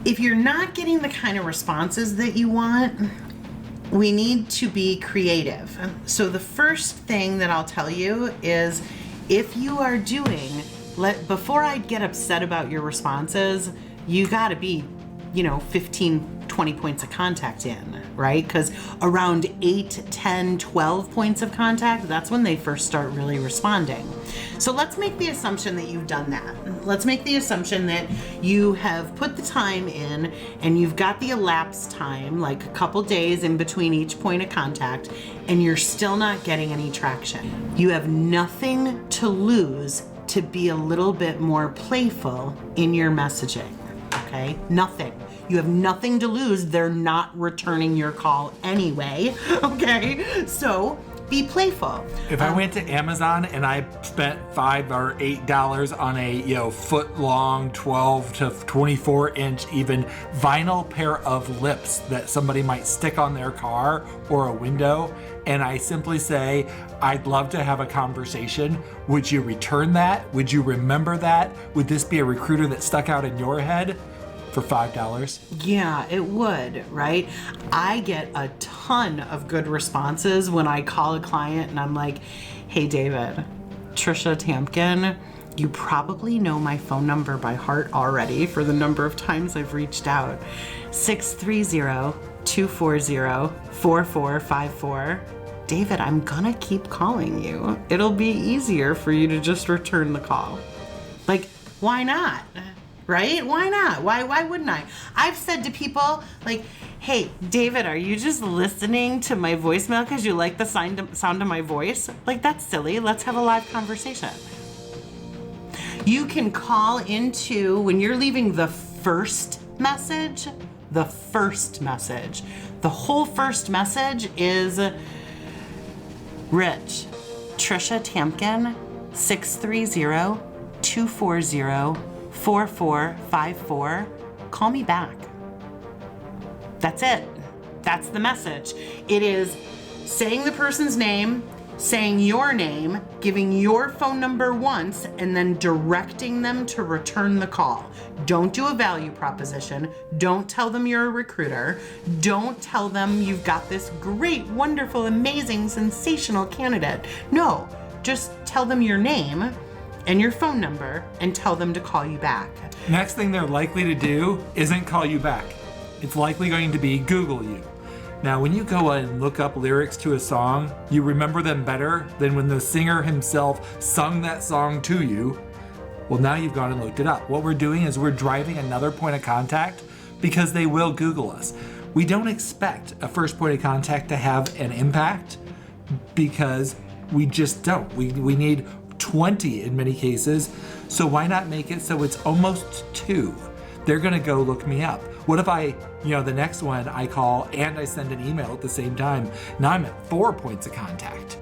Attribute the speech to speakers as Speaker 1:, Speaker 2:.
Speaker 1: If you're not getting the kind of responses that you want, we need to be creative. So the first thing that I'll tell you is, if you are doing, before I get upset about your responses, you gotta be, 15, 20 points of contact in, right? Because around 8, 10, 12 points of contact, that's when they first start really responding. So let's make the assumption that you've done that. Let's make the assumption that you have put the time in and you've got the elapsed time, like a couple days in between each point of contact, and you're still not getting any traction. You have nothing to lose to be a little bit more playful in your messaging, okay? Nothing. You have nothing to lose. They're not returning your call anyway, okay? So be playful.
Speaker 2: If I went to Amazon and I spent $5 or $8 on a foot long, 12 to 24 inch even vinyl pair of lips that somebody might stick on their car or a window, and I simply say, I'd love to have a conversation, would you return that? Would you remember that? Would this be a recruiter that stuck out in your head? For $5?
Speaker 1: Yeah, it would, right? I get a ton of good responses when I call a client and I'm like, hey David, Tricia Tampkin, you probably know my phone number by heart already for the number of times I've reached out. 630-240-4454. David, I'm gonna keep calling you. It'll be easier for you to just return the call. Like, why not? Right? Why not? Why wouldn't I? I've said to people like, hey, David, are you just listening to my voicemail because you like the sound of my voice? Like, that's silly. Let's have a live conversation. You can call into, when you're leaving the first message, the whole first message is, Rich, Tricia Tampkin, 630-240-4454. Call me back. That's it. That's the message. It is saying the person's name, saying your name, giving your phone number once, and then directing them to return the call. Don't do a value proposition. Don't tell them you're a recruiter. Don't tell them you've got this great, wonderful, amazing, sensational candidate. No, just tell them your name and your phone number and tell them to call you back.
Speaker 2: Next thing they're likely to do isn't call you back. It's likely going to be Google you. Now, when you go and look up lyrics to a song, you remember them better than when the singer himself sung that song to you. Well, now you've gone and looked it up. What we're doing is we're driving another point of contact because they will Google us. We don't expect a first point of contact to have an impact because we just don't. We need 20 in many cases. So why not make it so it's almost 2? They're gonna go look me up. What if I, the next one I call and I send an email at the same time? Now I'm at 4 points of contact.